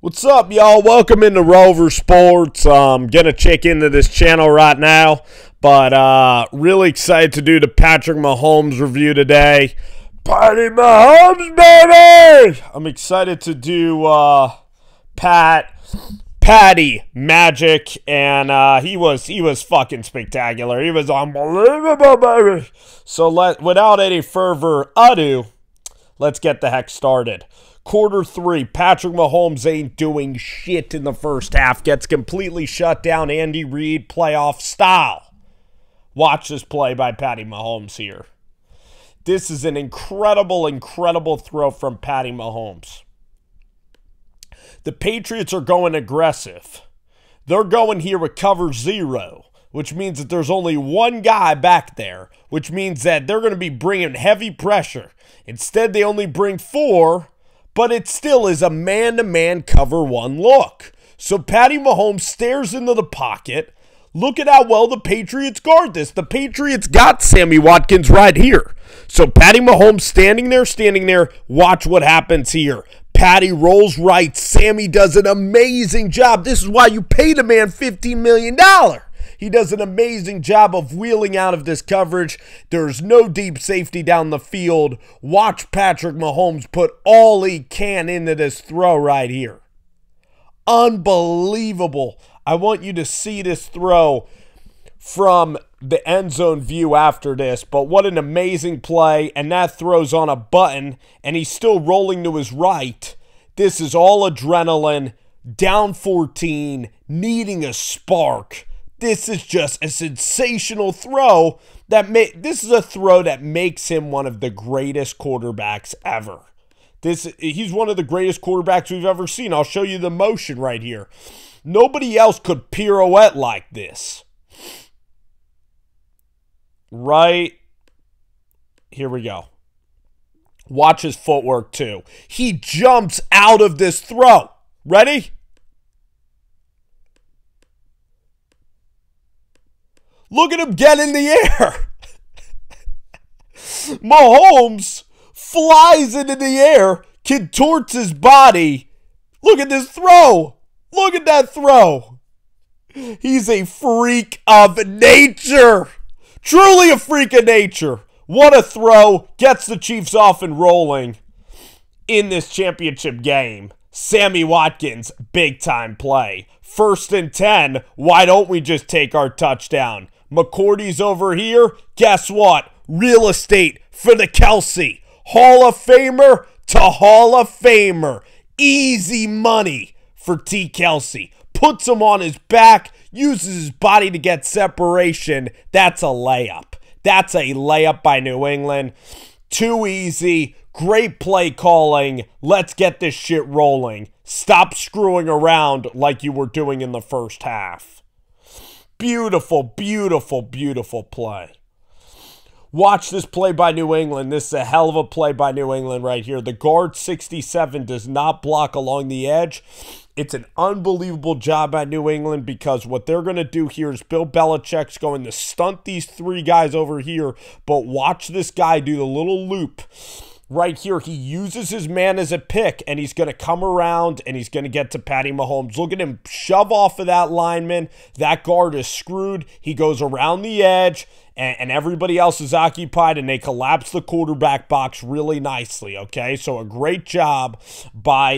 What's up, y'all? Welcome into Rover Sports. Gonna check into this channel right now, but really excited to do the Patrick Mahomes review today. Patty Mahomes, baby! I'm excited to do Patty Magic, and he was fucking spectacular. He was unbelievable, baby. So without any further ado, let's get the heck started. Quarter 3, Patrick Mahomes ain't doing shit in the first half. Gets completely shut down, Andy Reid playoff style. Watch this play by Patty Mahomes here. This is an incredible, incredible throw from Patty Mahomes. The Patriots are going aggressive. They're going here with cover 0, which means that there's only one guy back there, which means that they're going to be bringing heavy pressure. Instead, they only bring 4, but it still is a man-to-man cover 1 look. So Patty Mahomes stares into the pocket. Look at how well the Patriots guard this. The Patriots got Sammy Watkins right here. So Patty Mahomes standing there. Watch what happens here. Patty rolls right. Sammy does an amazing job. This is why you paid a man $15 million. He does an amazing job of wheeling out of this coverage. There's no deep safety down the field. Watch Patrick Mahomes put all he can into this throw right here. Unbelievable. I want you to see this throw from the end zone view after this, but what an amazing play, and that throws on a button, and he's still rolling to his right. This is all adrenaline, down 14, needing a spark. This is just a sensational throw. This is a throw that makes him one of the greatest quarterbacks ever. He's one of the greatest quarterbacks we've ever seen. I'll show you the motion right here. Nobody else could pirouette like this. Right here we go. Watch his footwork too. He jumps out of this throw. Ready? Look at him get in the air. Mahomes flies into the air, contorts his body. Look at this throw. Look at that throw. He's a freak of nature. Truly a freak of nature. What a throw. Gets the Chiefs off and rolling in this championship game. Sammy Watkins, big time play. 1st and 10. Why don't we just take our touchdown? McCourty's over here. Guess what? Real estate for the Kelsey. Hall of Famer to Hall of Famer. Easy money for T. Kelsey. Puts him on his back. Uses his body to get separation. That's a layup. That's a layup by New England. Too easy. Great play calling. Let's get this shit rolling. Stop screwing around like you were doing in the first half. Beautiful, beautiful, beautiful play. Watch this play by New England. This is a hell of a play by New England right here. The guard 67 does not block along the edge. It's an unbelievable job by New England because what they're going to do here is Bill Belichick's going to stunt these 3 guys over here, but watch this guy do the little loop. Right here, he uses his man as a pick, and he's going to come around, and he's going to get to Patty Mahomes. Look at him shove off of that lineman. That guard is screwed. He goes around the edge, and everybody else is occupied, and they collapse the quarterback box really nicely, okay? So a great job by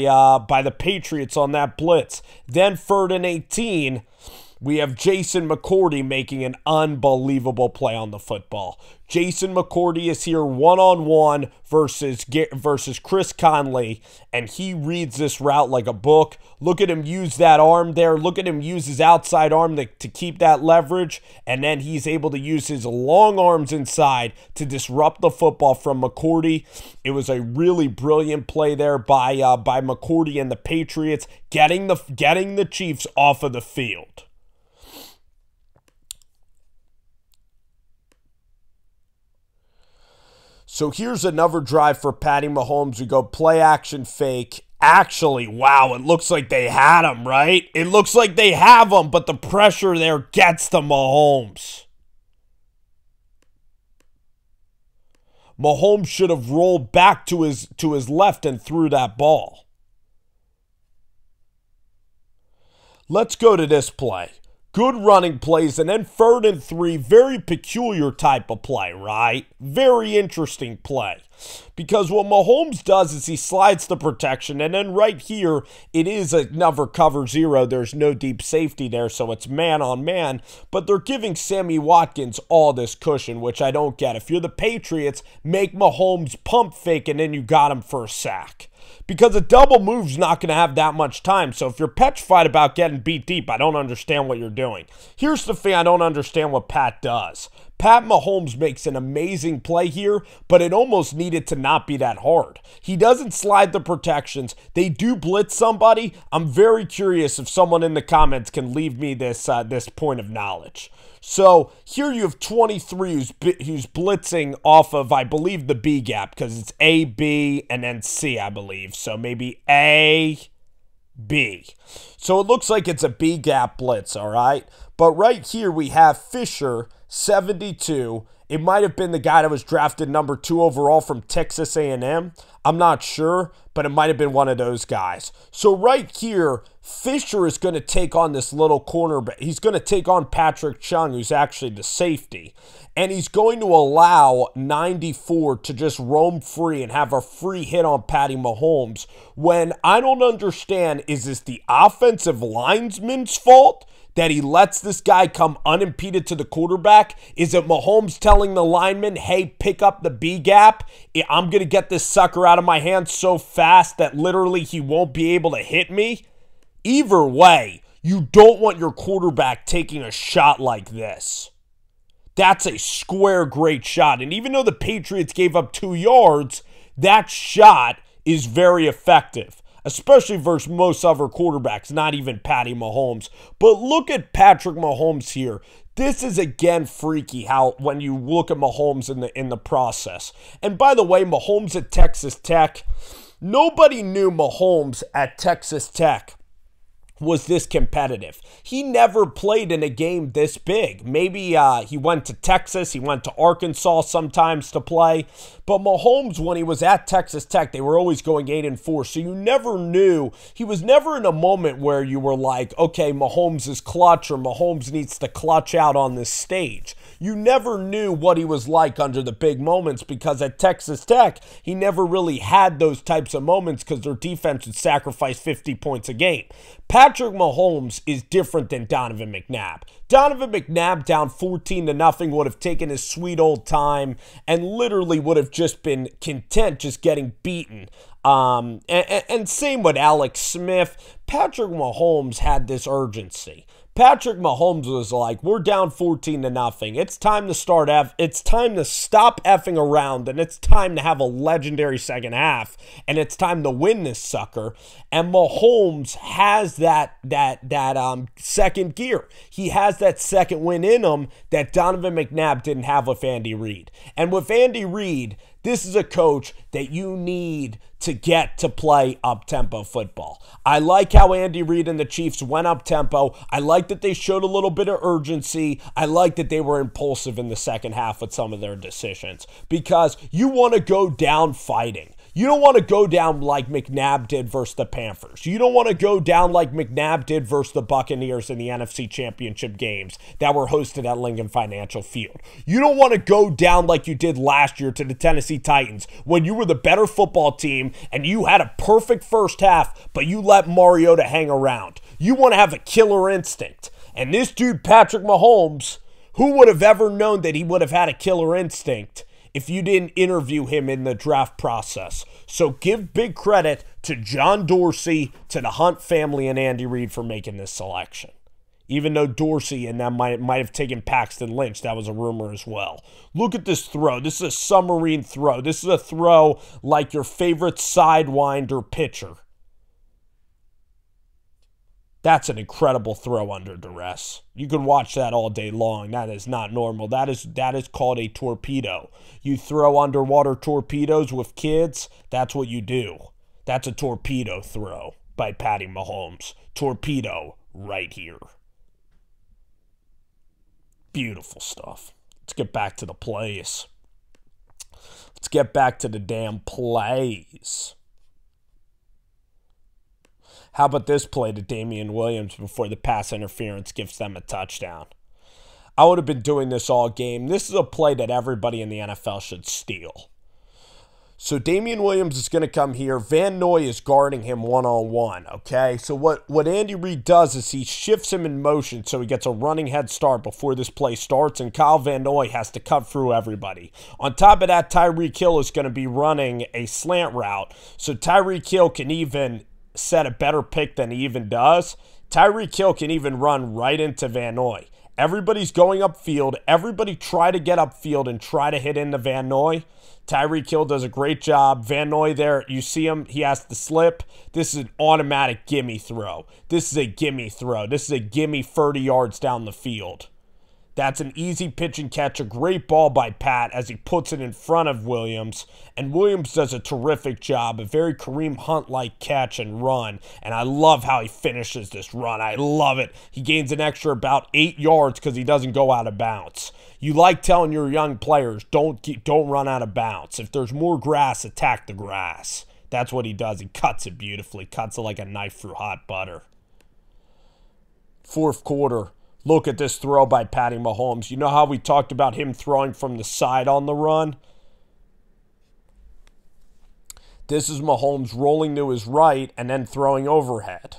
the Patriots on that blitz. Then 3rd and 18. We have Jason McCourty making an unbelievable play on the football. Jason McCourty is here one-on-one versus Chris Conley, and he reads this route like a book. Look at him use that arm there. Look at him use his outside arm to keep that leverage, and then he's able to use his long arms inside to disrupt the football from McCourty. It was a really brilliant play there by McCourty and the Patriots, getting the Chiefs off of the field. So here's another drive for Patty Mahomes. We go play action fake. Actually, wow, it looks like they had him, right? It looks like they have him, but the pressure there gets to Mahomes. Mahomes should have rolled back to his left and threw that ball. Let's go to this play. Good running plays, and then 3rd and 3, very peculiar type of play, right? Very interesting play. Because what Mahomes does is he slides the protection, and then right here, it is another cover 0. There's no deep safety there, so it's man on man. But they're giving Sammy Watkins all this cushion, which I don't get. If you're the Patriots, make Mahomes pump fake, and then you got him for a sack. Because a double move's not going to have that much time. So if you're petrified about getting beat deep, I don't understand what you're doing. Here's the thing I don't understand what Pat does. Pat Mahomes makes an amazing play here, but it almost needed to not be that hard. He doesn't slide the protections. They do blitz somebody. I'm very curious if someone in the comments can leave me this point of knowledge. So here you have 23 who's blitzing off of, I believe, the B gap, because it's A, B, and then C, I believe. So maybe A, B. So it looks like it's a B gap blitz, all right? But right here we have Fisher, 72. It might have been the guy that was drafted number 2 overall from Texas A&M. I'm not sure, but it might have been one of those guys. So right here, Fisher is going to take on this little cornerback. He's going to take on Patrick Chung, who's actually the safety. And he's going to allow 94 to just roam free and have a free hit on Patty Mahomes. When I don't understand, is this the offensive lineman's fault that he lets this guy come unimpeded to the quarterback? Is it Mahomes telling the lineman, hey, pick up the B gap? I'm going to get this sucker out of my hands so fast that literally he won't be able to hit me? Either way, you don't want your quarterback taking a shot like this. That's a square great shot. And even though the Patriots gave up 2 yards, that shot is very effective, especially versus most other quarterbacks, not even Patty Mahomes. But look at Patrick Mahomes here. This is again freaky how when you look at Mahomes in the process. And by the way, Mahomes at Texas Tech, nobody knew Mahomes at Texas Tech was this competitive. He never played in a game this big. Maybe he went to Texas, he went to Arkansas sometimes to play, but Mahomes, when he was at Texas Tech, they were always going 8-4, so you never knew. He was never in a moment where you were like, okay, Mahomes is clutch or Mahomes needs to clutch out on this stage. You never knew what he was like under the big moments because at Texas Tech, he never really had those types of moments because their defense would sacrifice 50 points a game. Patrick Mahomes is different than Donovan McNabb. Donovan McNabb down 14-0 would have taken his sweet old time and literally would have just been content just getting beaten. And same with Alex Smith. Patrick Mahomes had this urgency. Patrick Mahomes was like, we're down 14-0. It's time to it's time to stop effing around, and it's time to have a legendary second half, and it's time to win this sucker. And Mahomes has that second gear. He has that second win in him that Donovan McNabb didn't have with Andy Reid. And with Andy Reid, this is a coach that you need to get to play up-tempo football. I like how Andy Reid and the Chiefs went up-tempo. I like that they showed a little bit of urgency. I like that they were impulsive in the second half with some of their decisions because you want to go down fighting. You don't want to go down like McNabb did versus the Panthers. You don't want to go down like McNabb did versus the Buccaneers in the NFC Championship games that were hosted at Lincoln Financial Field. You don't want to go down like you did last year to the Tennessee Titans when you were the better football team and you had a perfect first half, but you let Mariota hang around. You want to have a killer instinct. And this dude, Patrick Mahomes, who would have ever known that he would have had a killer instinct if you didn't interview him in the draft process? So give big credit to John Dorsey, to the Hunt family, and Andy Reid for making this selection. Even though Dorsey and them might have taken Paxton Lynch, that was a rumor as well. Look at this throw. This is a submarine throw. This is a throw like your favorite sidewinder pitcher. That's an incredible throw under duress. You can watch that all day long. That is not normal. That is called a torpedo. You throw underwater torpedoes with kids, that's what you do. That's a torpedo throw by Patty Mahomes. Torpedo right here. Beautiful stuff. Let's get back to the plays. Let's get back to the damn plays. How about this play to Damian Williams before the pass interference gives them a touchdown? I would have been doing this all game. This is a play that everybody in the NFL should steal. So Damian Williams is going to come here. Van Noy is guarding him one-on-one, okay? So what Andy Reid does is he shifts him in motion so he gets a running head start before this play starts, and Kyle Van Noy has to cut through everybody. On top of that, Tyreek Hill is going to be running a slant route, so Tyreek Hill can even set a better pick than he even does. Tyreek Hill can even run right into Van Noy. Everybody's going upfield. Everybody try to get upfield and try to hit into Van Noy. Tyreek Hill does a great job. Van Noy there, you see him, he has to slip. This is an automatic gimme throw. This is a gimme throw. This is a gimme 30 yards down the field. That's an easy pitch and catch, a great ball by Pat as he puts it in front of Williams. And Williams does a terrific job, a very Kareem Hunt-like catch and run. And I love how he finishes this run. I love it. He gains an extra about 8 yards because he doesn't go out of bounds. You like telling your young players, don't run out of bounds. If there's more grass, attack the grass. That's what he does. He cuts it beautifully, cuts it like a knife through hot butter. Fourth quarter. Look at this throw by Patty Mahomes. You know how we talked about him throwing from the side on the run? This is Mahomes rolling to his right and then throwing overhead.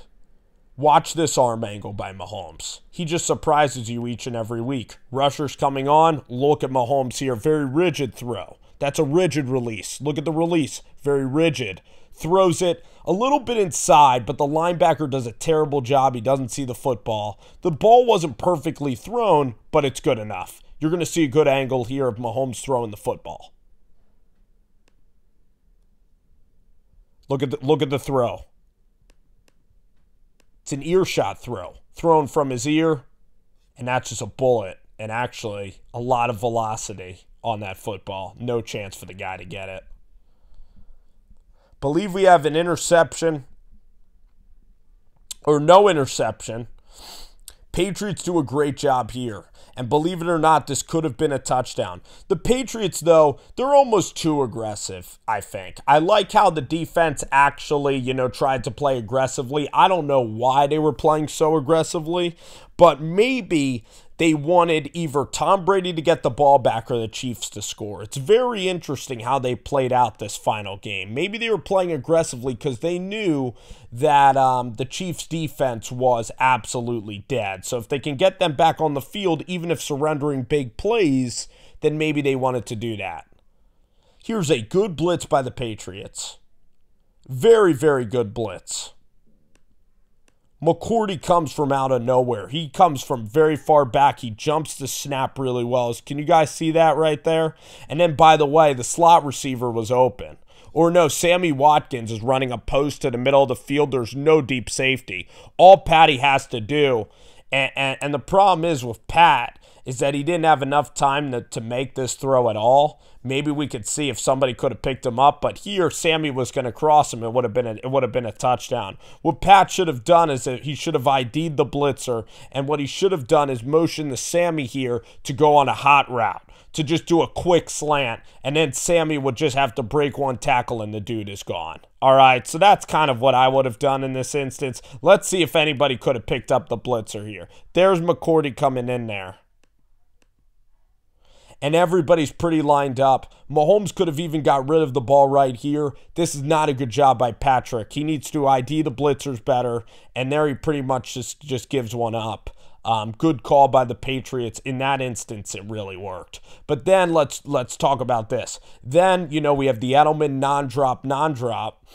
Watch this arm angle by Mahomes. He just surprises you each and every week. Rushers coming on. Look at Mahomes here. Very rigid throw. That's a rigid release. Look at the release. Very rigid. Throws it a little bit inside, but the linebacker does a terrible job. He doesn't see the football. The ball wasn't perfectly thrown, but it's good enough. You're going to see a good angle here of Mahomes throwing the football. Look at the throw. It's an earshot throw. Thrown from his ear, and that's just a bullet. And actually, a lot of velocity on that football. No chance for the guy to get it. Believe we have an interception or no interception. Patriots do a great job here. And believe it or not, this could have been a touchdown. The Patriots, though, they're almost too aggressive, I think. I like how the defense actually, tried to play aggressively. I don't know why they were playing so aggressively, but maybe they wanted either Tom Brady to get the ball back or the Chiefs to score. It's very interesting how they played out this final game. Maybe they were playing aggressively because they knew that the Chiefs' defense was absolutely dead. So if they can get them back on the field, even if surrendering big plays, then maybe they wanted to do that. Here's a good blitz by the Patriots. Very, very good blitz. McCourty comes from out of nowhere. He comes from very far back. He jumps the snap really well. Can you guys see that right there? And then, by the way, the slot receiver was open. Or no, Sammy Watkins is running a post to the middle of the field. There's no deep safety. All Patty has to do, and the problem is with Pat, is that he didn't have enough time to make this throw at all. Maybe we could see if somebody could have picked him up, but here Sammy was going to cross him. It would have been a touchdown. What Pat should have done is that he should have ID'd the blitzer, and what he should have done is motion the Sammy here to go on a hot route, to just do a quick slant, and then Sammy would just have to break one tackle and the dude is gone. All right, so that's kind of what I would have done in this instance. Let's see if anybody could have picked up the blitzer here. There's McCourty coming in there. And everybody's pretty lined up. Mahomes could have even got rid of the ball right here. This is not a good job by Patrick. He needs to ID the blitzers better, and there he pretty much just gives one up. Good call by the Patriots. In that instance, it really worked. But then let's talk about this. Then, we have the Edelman non-drop.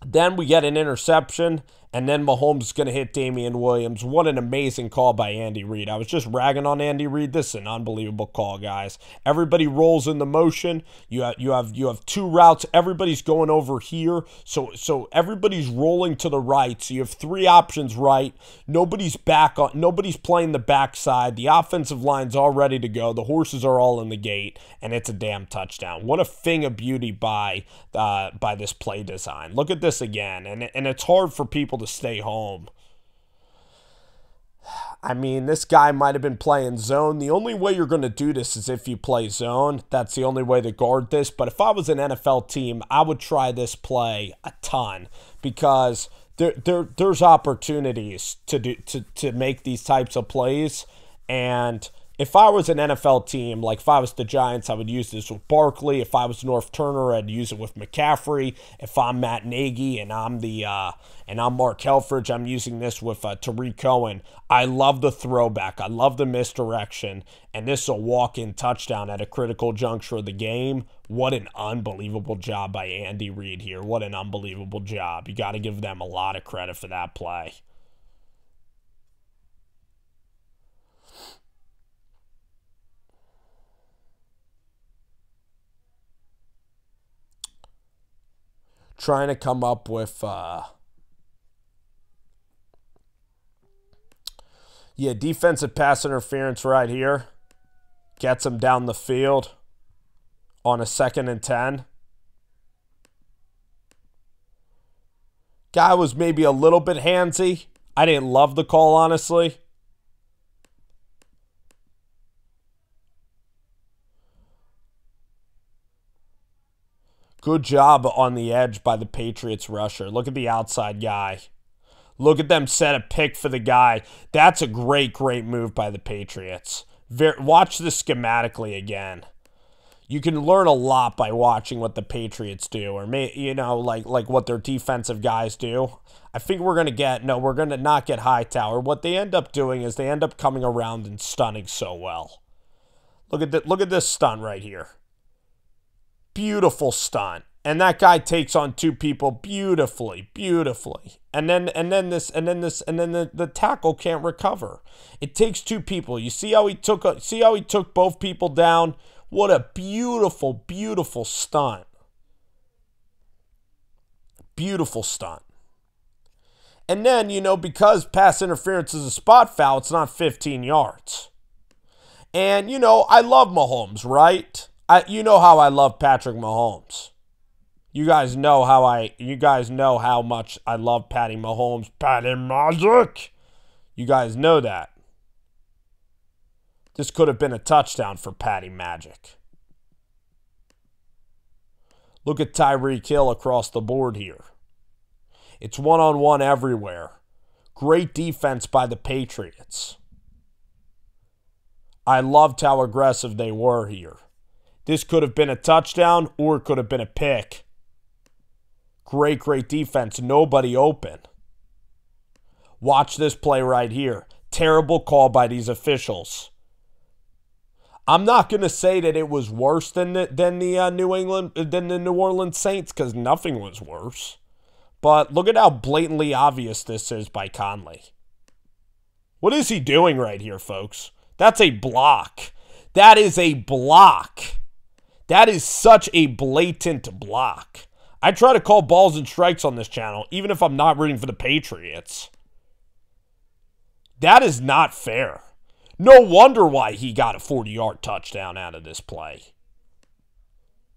Then we get an interception, and then Mahomes is going to hit Damian Williams. What an amazing call by Andy Reid. I was just ragging on Andy Reid. This is an unbelievable call, guys. Everybody rolls in the motion. You have two routes. Everybody's going over here. So everybody's rolling to the right. So you have three options right. Nobody's playing the backside. The offensive line's all ready to go. The horses are all in the gate, and it's a damn touchdown. What a thing of beauty by this play design. Look at this again, and it's hard for people to stay home. I mean, this guy might have been playing zone. The only way you're going to do this is if you play zone. That's the only way to guard this. But if I was an NFL team, I would try this play a ton because there's opportunities to make these types of plays. And if I was an NFL team, like if I was the Giants, I would use this with Barkley. If I was North Turner, I'd use it with McCaffrey. If I'm Matt Nagy and I'm Mark Helfrich, I'm using this with Tariq Cohen. I love the throwback. I love the misdirection. And this is a walk-in touchdown at a critical juncture of the game. What an unbelievable job by Andy Reid here. What an unbelievable job. You got to give them a lot of credit for that play. Trying to come up with, defensive pass interference right here. Gets him down the field on a 2nd and 10. Guy was maybe a little bit handsy. I didn't love the call, honestly. Good job on the edge by the Patriots rusher. Look at the outside guy. Look at them set a pick for the guy. That's a great move by the Patriots. Watch this schematically again. You can learn a lot by watching what the Patriots do, or like what their defensive guys do. I think we're gonna not get Hightower. What they end up doing is they end up coming around and stunning so well. Look at this stunt right here. Beautiful stunt. And that guy takes on 2 people beautifully. And then the tackle can't recover. It takes 2 people. You see how he took both people down? What a beautiful stunt. Beautiful stunt. And then, because pass interference is a spot foul, it's not 15 yards. And, I love Mahomes, right? You know how I love Patrick Mahomes. You guys know how much I love Patty Mahomes. Patty Magic. You guys know that. This could have been a touchdown for Patty Magic. Look at Tyreek Hill across the board here. It's one-on-one everywhere. Great defense by the Patriots. I loved how aggressive they were here. This could have been a touchdown or it could have been a pick. Great defense. Nobody open. Watch this play right here. Terrible call by these officials. I'm not going to say that it was worse than the New Orleans Saints, because nothing was worse. But look at how blatantly obvious this is by Conley. What is he doing right here, folks? That's a block. That is a block. That is such a blatant block. I try to call balls and strikes on this channel, even if I'm not rooting for the Patriots. That is not fair. No wonder why he got a 40-yard touchdown out of this play.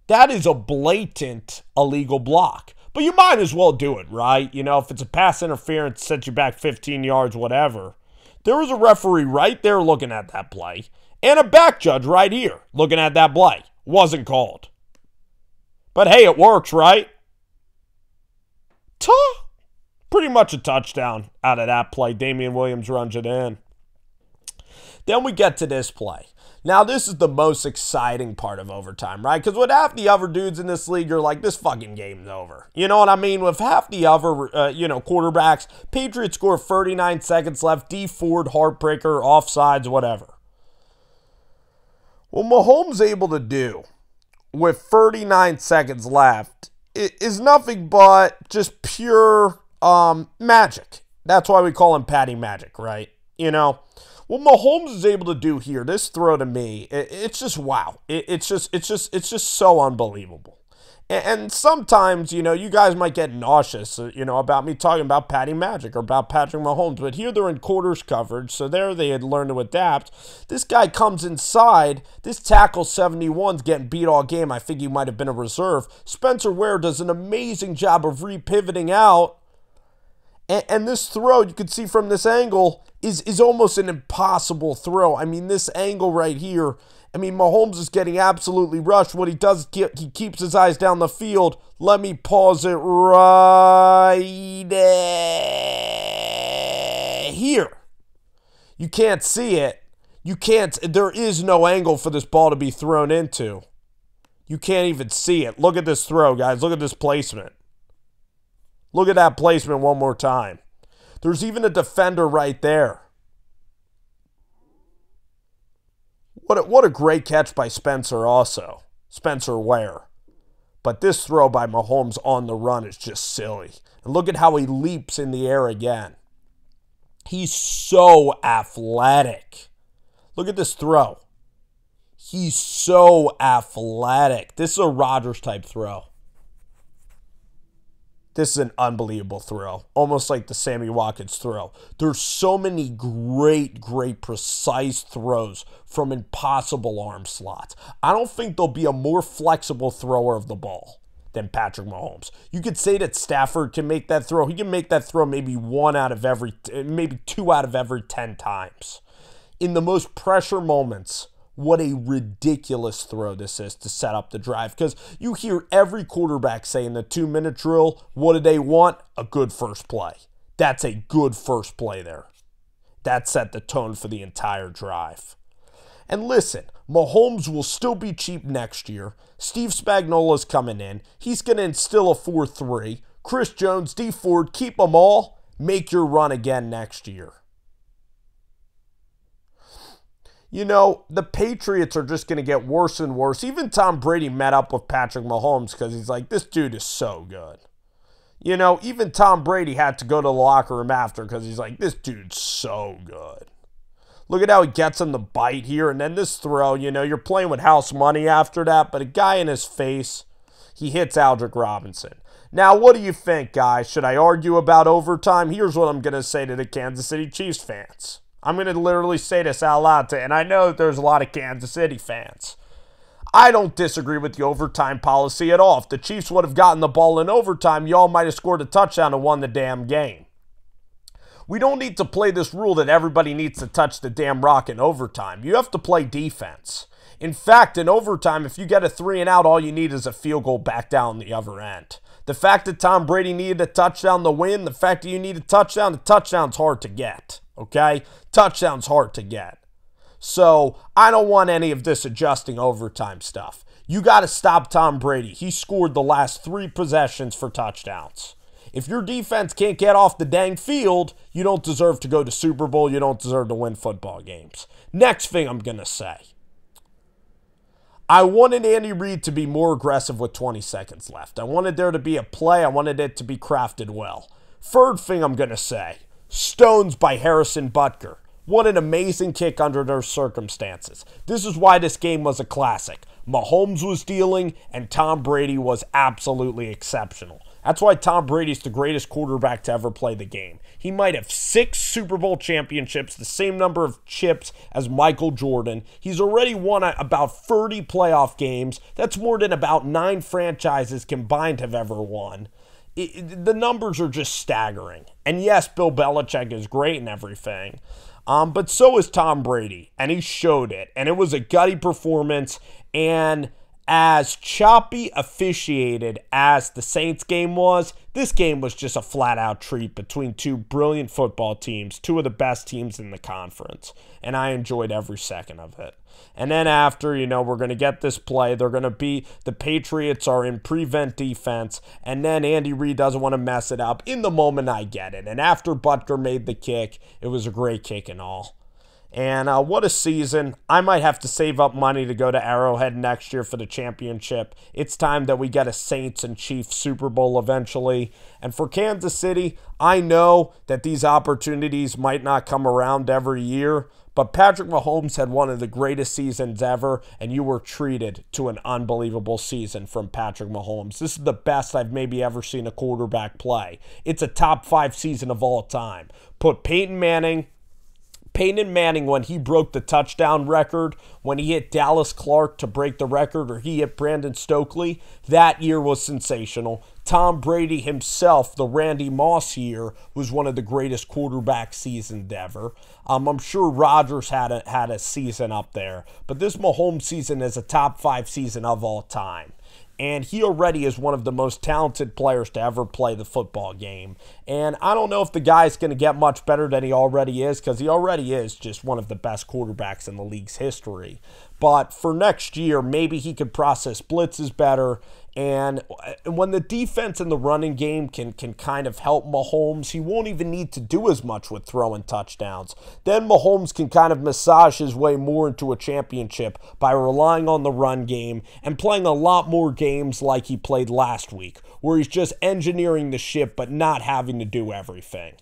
That is a blatant illegal block. But you might as well do it, right? If it's a pass interference, sets you back 15 yards, whatever. There was a referee right there looking at that play, and a back judge right here looking at that play. Wasn't called. But hey, it works, right? Pretty much a touchdown out of that play. Damian Williams runs it in. Then we get to this play. Now, this is the most exciting part of overtime, right? Because with half the other dudes in this league, you're like, this fucking game's over. You know what I mean? With half the other, quarterbacks, Patriots score 39 seconds left. D Ford, heartbreaker, offsides, whatever. What Mahomes able to do with 39 seconds left is nothing but just pure magic. That's why we call him Patty Magic, right? What Mahomes is able to do here, this throw to me, it's just wow. It's just so unbelievable. And sometimes, you guys might get nauseous, about me talking about Patty Magic or about Patrick Mahomes. But here they're in quarters coverage, so there they had learned to adapt. This guy comes inside. This tackle 71's getting beat all game. I think he might have been a reserve. Spencer Ware does an amazing job of re-pivoting out. And this throw, you can see from this angle, is almost an impossible throw. I mean, this angle right here, I mean, Mahomes is getting absolutely rushed. What he does, he keeps his eyes down the field. Let me pause it right here. You can't see it. There is no angle for this ball to be thrown into. You can't even see it. Look at this throw, guys. Look at this placement. Look at that placement one more time. There's even a defender right there. What a great catch by Spencer also. Spencer Ware. But this throw by Mahomes on the run is just silly. And look at how he leaps in the air again. He's so athletic. Look at this throw. He's so athletic. This is a Rodgers type throw. This is an unbelievable throw. Almost like the Sammy Watkins throw. There's so many great, precise throws from impossible arm slots. I don't think there'll be a more flexible thrower of the ball than Patrick Mahomes. You could say that Stafford can make that throw. He can make that throw maybe 2 out of every 10 times. In the most pressure moments, what a ridiculous throw this is to set up the drive. Because you hear every quarterback say in the 2-minute drill, what do they want? A good first play. That's a good first play there. That set the tone for the entire drive. And listen, Mahomes will still be cheap next year. Steve Spagnuolo's coming in. He's going to instill a 4-3. Chris Jones, D Ford, keep them all. Make your run again next year. You know, the Patriots are just going to get worse and worse. Even Tom Brady met up with Patrick Mahomes because he's like, this dude is so good. You know, even Tom Brady had to go to the locker room after because he's like, this dude's so good. Look at how he gets him the bite here. And then this throw, you know, you're playing with house money after that. But a guy in his face, he hits Aldrick Robinson. Now, what do you think, guys? Should I argue about overtime? Here's what I'm going to say to the Kansas City Chiefs fans. I'm going to literally say this out loud, and I know that there's a lot of Kansas City fans. I don't disagree with the overtime policy at all. If the Chiefs would have gotten the ball in overtime, y'all might have scored a touchdown and won the damn game. We don't need to play this rule that everybody needs to touch the damn rock in overtime. You have to play defense. In fact, in overtime, if you get a 3-and-out, all you need is a field goal back down the other end. The fact that Tom Brady needed a touchdown to win, the fact that you need a touchdown, the touchdown's hard to get. Okay? Touchdown's hard to get. So, I don't want any of this adjusting overtime stuff. You got to stop Tom Brady. He scored the last 3 possessions for touchdowns. If your defense can't get off the dang field, you don't deserve to go to Super Bowl. You don't deserve to win football games. Next thing I'm going to say. I wanted Andy Reid to be more aggressive with 20 seconds left. I wanted there to be a play. I wanted it to be crafted well. Third thing I'm going to say. Stones by Harrison Butker. What an amazing kick under those circumstances. This is why this game was a classic. Mahomes was dealing, and Tom Brady was absolutely exceptional. That's why Tom Brady's the greatest quarterback to ever play the game. He might have 6 Super Bowl championships, the same number of chips as Michael Jordan. He's already won about 30 playoff games. That's more than about 9 franchises combined have ever won. The numbers are just staggering. And yes, Bill Belichick is great and everything. But so is Tom Brady. And he showed it. And it was a gutty performance. And as choppy officiated as the Saints game was, this game was just a flat-out treat between 2 brilliant football teams, 2 of the best teams in the conference. And I enjoyed every second of it. And then after, we're going to get this play. They're going to be, the Patriots are in prevent defense. And then Andy Reid doesn't want to mess it up. In the moment, I get it. And after Butker made the kick, it was a great kick and all. And what a season. I might have to save up money to go to Arrowhead next year for the championship. It's time that we get a Saints and Chiefs Super Bowl eventually. And for Kansas City, I know that these opportunities might not come around every year, but Patrick Mahomes had one of the greatest seasons ever, and you were treated to an unbelievable season from Patrick Mahomes. This is the best I've maybe ever seen a quarterback play. It's a top 5 season of all time. Put Peyton Manning, Peyton Manning, when he broke the touchdown record, when he hit Dallas Clark to break the record, or he hit Brandon Stokely, that year was sensational. Tom Brady himself, the Randy Moss year, was one of the greatest quarterback seasons ever. I'm sure Rodgers had a season up there, but this Mahomes season is a top 5 season of all time. And he already is one of the most talented players to ever play the football game. And I don't know if the guy's going to get much better than he already is, because he already is just one of the best quarterbacks in the league's history. But for next year, maybe he could process blitzes better. And when the defense and the running game can kind of help Mahomes, he won't even need to do as much with throwing touchdowns. Then Mahomes can kind of massage his way more into a championship by relying on the run game and playing a lot more games like he played last week, where he's just engineering the ship but not having to do everything.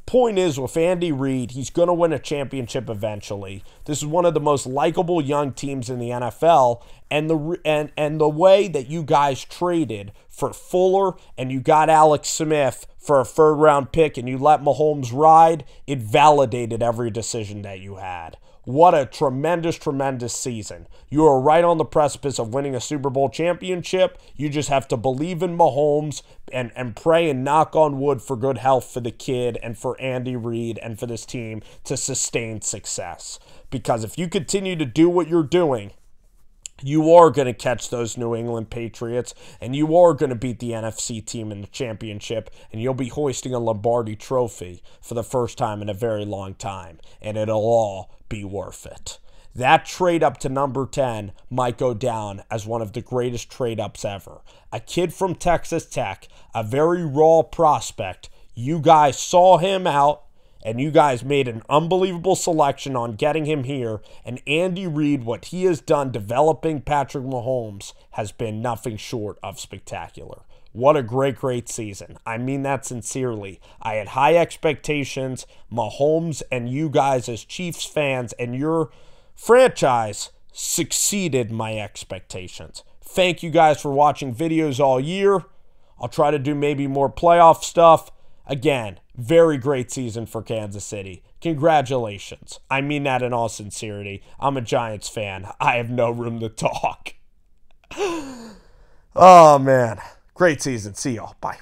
Point is, with Andy Reid, he's going to win a championship eventually. This is one of the most likable young teams in the NFL, and the way that you guys traded for Fuller and you got Alex Smith for a third-round pick and you let Mahomes ride, it validated every decision that you had. What a tremendous, tremendous season. You are right on the precipice of winning a Super Bowl championship. You just have to believe in Mahomes and pray and knock on wood for good health for the kid and for Andy Reid and for this team to sustain success. Because if you continue to do what you're doing, you are going to catch those New England Patriots, and you are going to beat the NFC team in the championship, and you'll be hoisting a Lombardi trophy for the first time in a very long time, and it'll all be worth it. That trade up to number 10 might go down as one of the greatest trade ups ever. A kid from Texas Tech, a very raw prospect. You guys saw him out, and you guys made an unbelievable selection on getting him here. And Andy Reid, what he has done developing Patrick Mahomes, has been nothing short of spectacular. What a great, great season. I mean that sincerely. I had high expectations. Mahomes and you guys as Chiefs fans and your franchise succeeded my expectations. Thank you guys for watching videos all year. I'll try to do maybe more playoff stuff. Again, very great season for Kansas City. Congratulations. I mean that in all sincerity. I'm a Giants fan. I have no room to talk. Oh, man. Great season. See y'all. Bye.